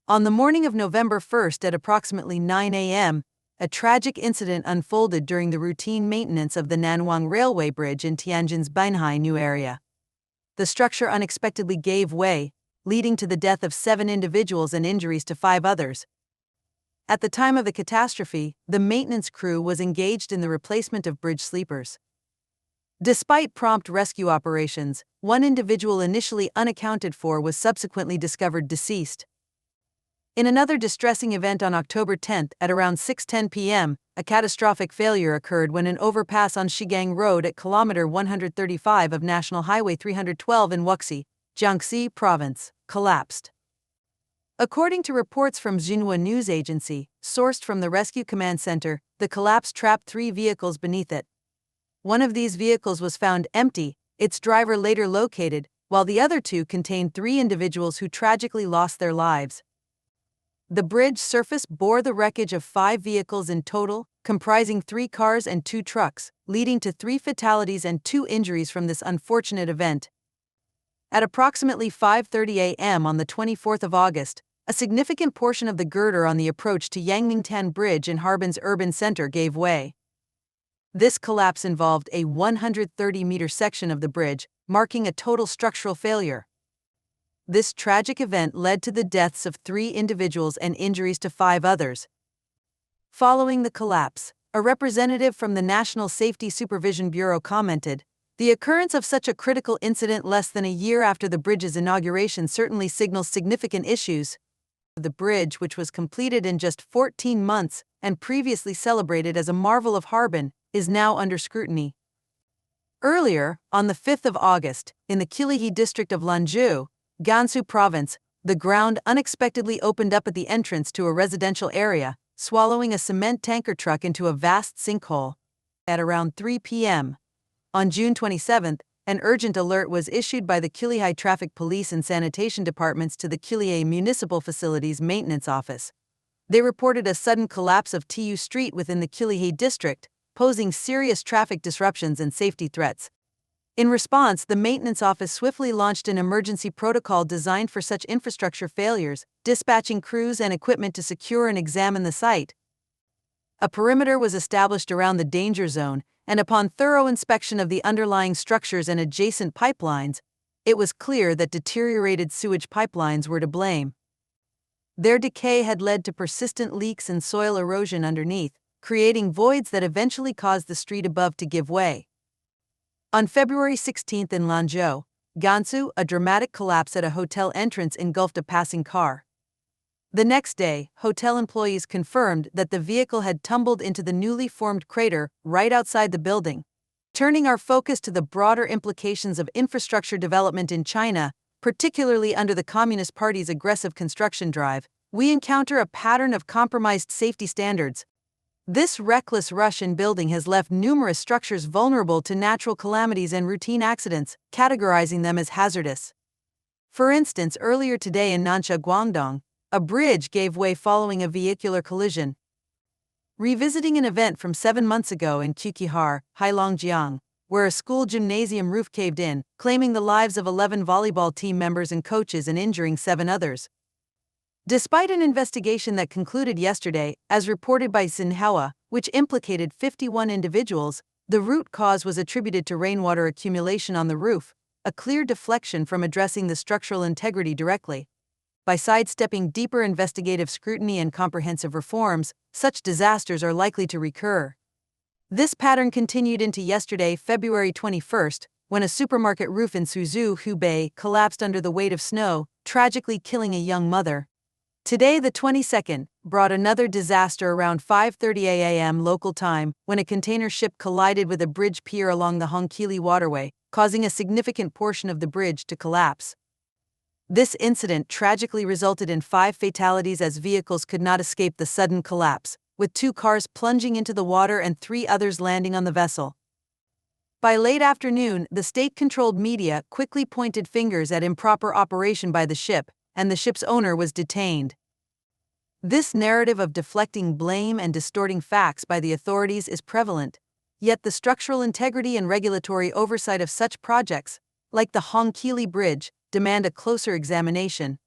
On the morning of November 1st at approximately 9 a.m., a tragic incident unfolded during the routine maintenance of the Nanwang Railway Bridge in Tianjin's Banhai New area. The structure unexpectedly gave way, leading to the death of 7 individuals and injuries to 5 others. At the time of the catastrophe, the maintenance crew was engaged in the replacement of bridge sleepers. Despite prompt rescue operations, 1 individual initially unaccounted for was subsequently discovered deceased. In another distressing event on October 10 at around 6:10 p.m., a catastrophic failure occurred when an overpass on Shigang Road at kilometer 135 of National Highway 312 in Wuxi, Jiangxi Province, collapsed. According to reports from Xinhua News Agency, sourced from the Rescue Command Center, the collapse trapped 3 vehicles beneath it. One of these vehicles was found empty, its driver later located, while the other 2 contained 3 individuals who tragically lost their lives. The bridge surface bore the wreckage of 5 vehicles in total, comprising 3 cars and 2 trucks, leading to 3 fatalities and 2 injuries from this unfortunate event. At approximately 5:30 a.m. on the 24th of August, a significant portion of the girder on the approach to Yangmingtan Bridge in Harbin's urban center gave way. This collapse involved a 130-meter section of the bridge, marking a total structural failure. This tragic event led to the deaths of 3 individuals and injuries to 5 others. Following the collapse, a representative from the National Safety Supervision Bureau commented, "The occurrence of such a critical incident less than a year after the bridge's inauguration certainly signals significant issues." The bridge, which was completed in just 14 months and previously celebrated as a marvel of Harbin, is now under scrutiny. Earlier, on the 5th of August, in the Qilihe district of Lanzhou, Gansu Province, the ground unexpectedly opened up at the entrance to a residential area, swallowing a cement tanker truck into a vast sinkhole. At around 3 p.m. on June 27, an urgent alert was issued by the Qilihe Traffic Police and Sanitation Departments to the Qilihe Municipal Facilities Maintenance Office. They reported a sudden collapse of Tu Street within the Qilihe district, posing serious traffic disruptions and safety threats. In response, the maintenance office swiftly launched an emergency protocol designed for such infrastructure failures, dispatching crews and equipment to secure and examine the site. A perimeter was established around the danger zone, and upon thorough inspection of the underlying structures and adjacent pipelines, it was clear that deteriorated sewage pipelines were to blame. Their decay had led to persistent leaks and soil erosion underneath, creating voids that eventually caused the street above to give way. On February 16 in Lanzhou, Gansu, a dramatic collapse at a hotel entrance engulfed a passing car. The next day, hotel employees confirmed that the vehicle had tumbled into the newly formed crater right outside the building. Turning our focus to the broader implications of infrastructure development in China, particularly under the Communist Party's aggressive construction drive, we encounter a pattern of compromised safety standards. This reckless rush in building has left numerous structures vulnerable to natural calamities and routine accidents, categorizing them as hazardous. For instance, earlier today in Nansha, Guangdong, a bridge gave way following a vehicular collision. Revisiting an event from 7 months ago in Qukihar, Heilongjiang, where a school gymnasium roof caved in, claiming the lives of 11 volleyball team members and coaches and injuring 7 others. Despite an investigation that concluded yesterday, as reported by Xinhua, which implicated 51 individuals, the root cause was attributed to rainwater accumulation on the roof, a clear deflection from addressing the structural integrity directly. By sidestepping deeper investigative scrutiny and comprehensive reforms, such disasters are likely to recur. This pattern continued into yesterday, February 21, when a supermarket roof in Suzhou, Hubi, collapsed under the weight of snow, tragically killing a young mother. Today, the 22nd, brought another disaster around 5:30 a.m. local time, when a container ship collided with a bridge pier along the Hongqiuli waterway, causing a significant portion of the bridge to collapse. This incident tragically resulted in 5 fatalities as vehicles could not escape the sudden collapse, with 2 cars plunging into the water and 3 others landing on the vessel. By late afternoon, the state-controlled media quickly pointed fingers at improper operation by the ship, and the ship's owner was detained. This narrative of deflecting blame and distorting facts by the authorities is prevalent, yet the structural integrity and regulatory oversight of such projects, like the Hongqiuli Bridge, demand a closer examination.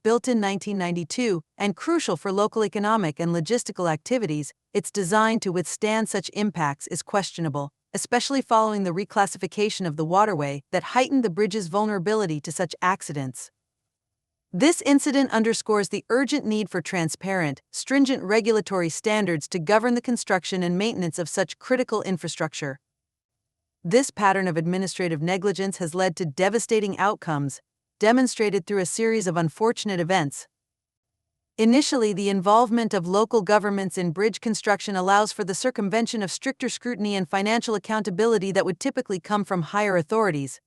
Built in 1992 and crucial for local economic and logistical activities, its design to withstand such impacts is questionable, especially following the reclassification of the waterway that heightened the bridge's vulnerability to such accidents. This incident underscores the urgent need for transparent, stringent regulatory standards to govern the construction and maintenance of such critical infrastructure. This pattern of administrative negligence has led to devastating outcomes, demonstrated through a series of unfortunate events. Initially, the involvement of local governments in bridge construction allows for the circumvention of stricter scrutiny and financial accountability that would typically come from higher authorities.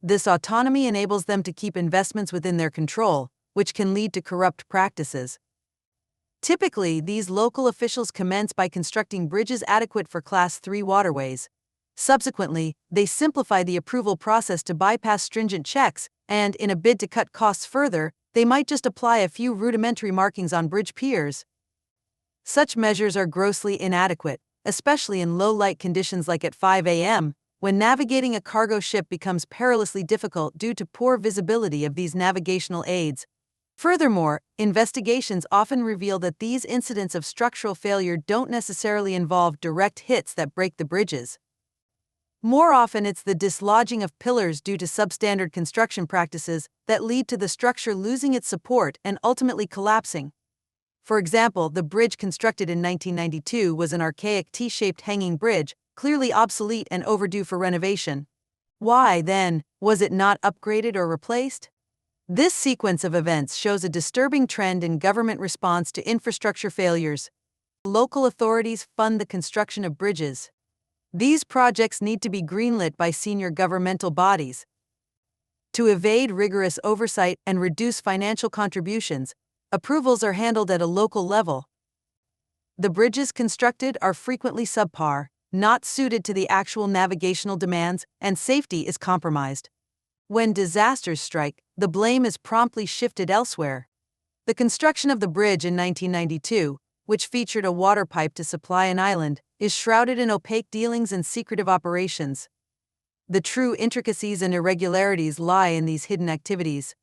This autonomy enables them to keep investments within their control, which can lead to corrupt practices. Typically, these local officials commence by constructing bridges adequate for Class 3 waterways. Subsequently, they simplify the approval process to bypass stringent checks, and, in a bid to cut costs further, they might just apply a few rudimentary markings on bridge piers. Such measures are grossly inadequate, especially in low-light conditions like at 5 a.m., when navigating a cargo ship becomes perilously difficult due to poor visibility of these navigational aids. Furthermore, investigations often reveal that these incidents of structural failure don't necessarily involve direct hits that break the bridges. More often, it's the dislodging of pillars due to substandard construction practices that lead to the structure losing its support and ultimately collapsing. For example, the bridge constructed in 1992 was an archaic T-shaped hanging bridge, clearly obsolete and overdue for renovation. Why, then, was it not upgraded or replaced? This sequence of events shows a disturbing trend in government response to infrastructure failures. Local authorities fund the construction of bridges. These projects need to be greenlit by senior governmental bodies. To evade rigorous oversight and reduce financial contributions, approvals are handled at a local level. The bridges constructed are frequently subpar, not suited to the actual navigational demands, and safety is compromised. When disasters strike, the blame is promptly shifted elsewhere. The construction of the bridge in 1992, which featured a water pipe to supply an island, is shrouded in opaque dealings and secretive operations. The true intricacies and irregularities lie in these hidden activities.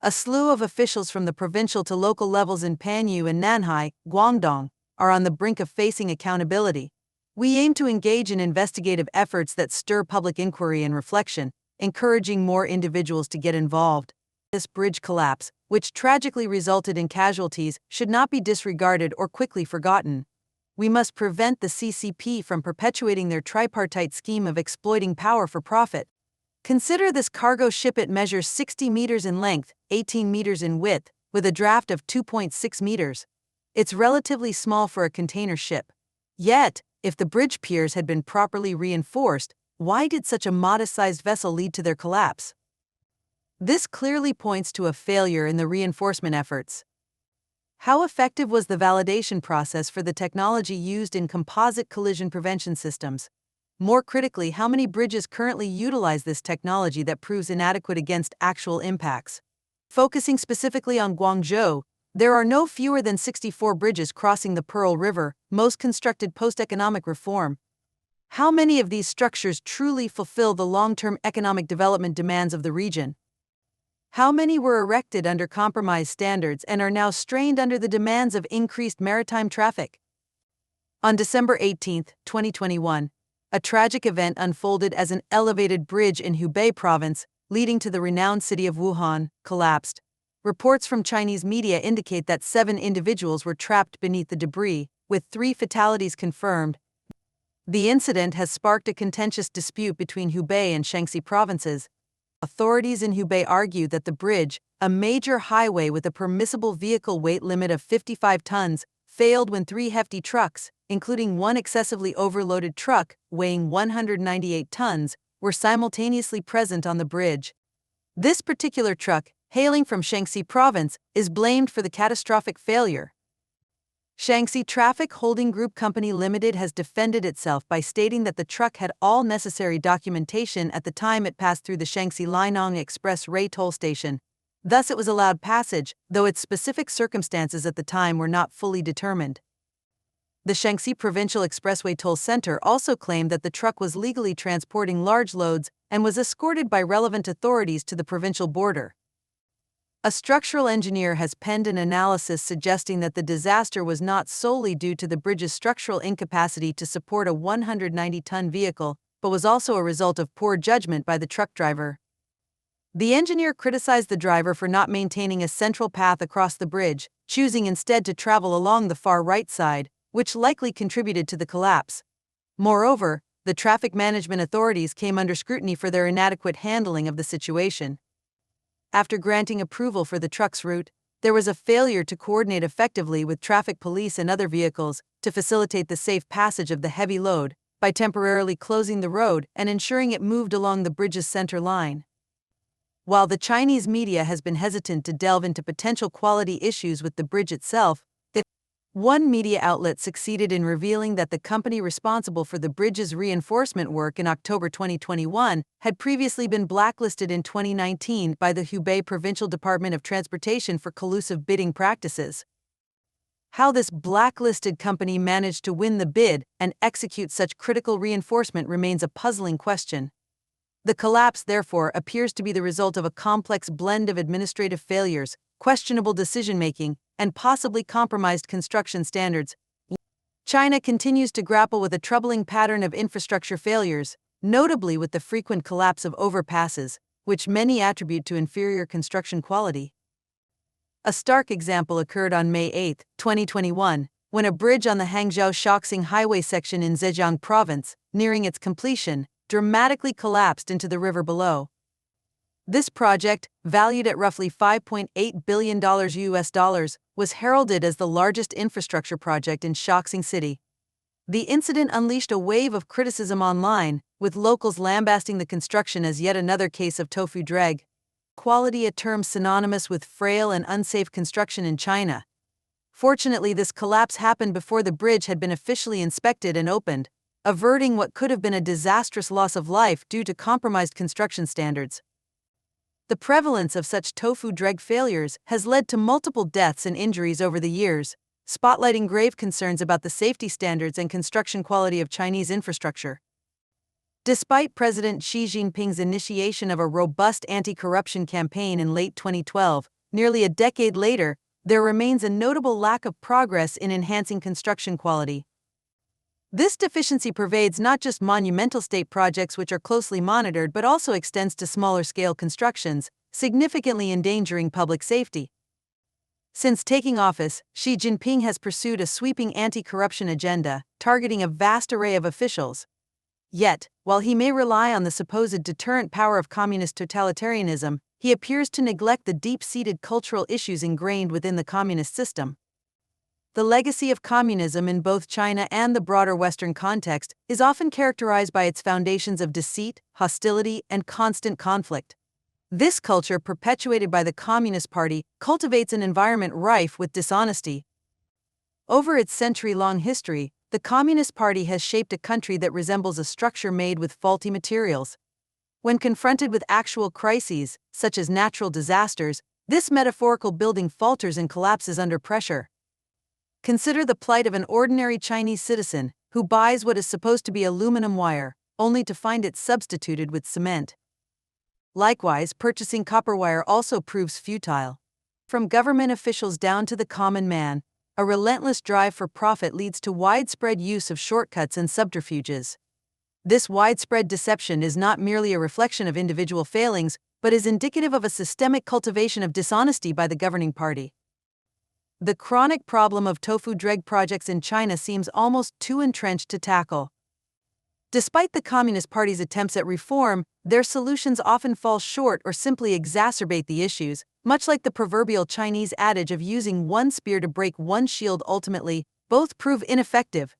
A slew of officials from the provincial to local levels in Panyu and Nanhai, Guangdong, are on the brink of facing accountability. We aim to engage in investigative efforts that stir public inquiry and reflection, encouraging more individuals to get involved. This bridge collapse, which tragically resulted in casualties, should not be disregarded or quickly forgotten. We must prevent the CCP from perpetuating their tripartite scheme of exploiting power for profit. Consider this cargo ship. It measures 60 meters in length, 18 meters in width, with a draft of 2.6 meters. It's relatively small for a container ship. Yet, if the bridge piers had been properly reinforced, why did such a modest-sized vessel lead to their collapse? This clearly points to a failure in the reinforcement efforts. How effective was the validation process for the technology used in composite collision prevention systems? More critically, how many bridges currently utilize this technology that proves inadequate against actual impacts? Focusing specifically on Guangzhou, there are no fewer than 64 bridges crossing the Pearl River, most constructed post-economic reform. How many of these structures truly fulfill the long-term economic development demands of the region? How many were erected under compromised standards and are now strained under the demands of increased maritime traffic? On December 18, 2021, a tragic event unfolded as an elevated bridge in Hubei province, leading to the renowned city of Wuhan, collapsed. Reports from Chinese media indicate that 7 individuals were trapped beneath the debris, with 3 fatalities confirmed. The incident has sparked a contentious dispute between Hubei and Shaanxi provinces. Authorities in Hubei argue that the bridge, a major highway with a permissible vehicle weight limit of 55 tons, failed when 3 hefty trucks, including one excessively overloaded truck weighing 198 tons, were simultaneously present on the bridge. This particular truck, hailing from Shaanxi province, is blamed for the catastrophic failure. Shaanxi Traffic Holding Group Company Limited has defended itself by stating that the truck had all necessary documentation at the time it passed through the Shaanxi Linong Express Ray toll station. Thus it was allowed passage, though its specific circumstances at the time were not fully determined. The Shaanxi Provincial Expressway Toll Center also claimed that the truck was legally transporting large loads and was escorted by relevant authorities to the provincial border. A structural engineer has penned an analysis suggesting that the disaster was not solely due to the bridge's structural incapacity to support a 190-ton vehicle, but was also a result of poor judgment by the truck driver. The engineer criticized the driver for not maintaining a central path across the bridge, choosing instead to travel along the far right side, which likely contributed to the collapse. Moreover, the traffic management authorities came under scrutiny for their inadequate handling of the situation. After granting approval for the truck's route, there was a failure to coordinate effectively with traffic police and other vehicles to facilitate the safe passage of the heavy load by temporarily closing the road and ensuring it moved along the bridge's center line. While the Chinese media has been hesitant to delve into potential quality issues with the bridge itself, one media outlet succeeded in revealing that the company responsible for the bridge's reinforcement work in October 2021 had previously been blacklisted in 2019 by the Hubei Provincial Department of Transportation for collusive bidding practices. How this blacklisted company managed to win the bid and execute such critical reinforcement remains a puzzling question. The collapse, therefore, appears to be the result of a complex blend of administrative failures, questionable decision-making, and possibly compromised construction standards. China continues to grapple with a troubling pattern of infrastructure failures, notably with the frequent collapse of overpasses, which many attribute to inferior construction quality. A stark example occurred on May 8, 2021, when a bridge on the Hangzhou-Shaoxing highway section in Zhejiang province, nearing its completion, dramatically collapsed into the river below. This project, valued at roughly $5.8 billion US, was heralded as the largest infrastructure project in Shaoxing City. The incident unleashed a wave of criticism online, with locals lambasting the construction as yet another case of Tofu-Dreg quality, a term synonymous with frail and unsafe construction in China. Fortunately, this collapse happened before the bridge had been officially inspected and opened, averting what could have been a disastrous loss of life due to compromised construction standards. The prevalence of such Tofu-Dreg failures has led to multiple deaths and injuries over the years, spotlighting grave concerns about the safety standards and construction quality of Chinese infrastructure. Despite President Xi Jinping's initiation of a robust anti-corruption campaign in late 2012, nearly a decade later, there remains a notable lack of progress in enhancing construction quality. This deficiency pervades not just monumental state projects which are closely monitored but also extends to smaller-scale constructions, significantly endangering public safety. Since taking office, Xi Jinping has pursued a sweeping anti-corruption agenda, targeting a vast array of officials. Yet, while he may rely on the supposed deterrent power of communist totalitarianism, he appears to neglect the deep-seated cultural issues ingrained within the communist system. The legacy of communism in both China and the broader Western context is often characterized by its foundations of deceit, hostility, and constant conflict. This culture, perpetuated by the Communist Party, cultivates an environment rife with dishonesty. Over its century-long history, the Communist Party has shaped a country that resembles a structure made with faulty materials. When confronted with actual crises, such as natural disasters, this metaphorical building falters and collapses under pressure. Consider the plight of an ordinary Chinese citizen who buys what is supposed to be aluminum wire, only to find it substituted with cement. Likewise, purchasing copper wire also proves futile. From government officials down to the common man, a relentless drive for profit leads to widespread use of shortcuts and subterfuges. This widespread deception is not merely a reflection of individual failings, but is indicative of a systemic cultivation of dishonesty by the governing party. The chronic problem of Tofu-Dreg projects in China seems almost too entrenched to tackle. Despite the Communist Party's attempts at reform, their solutions often fall short or simply exacerbate the issues, much like the proverbial Chinese adage of using one spear to break one shield. Ultimately, both prove ineffective,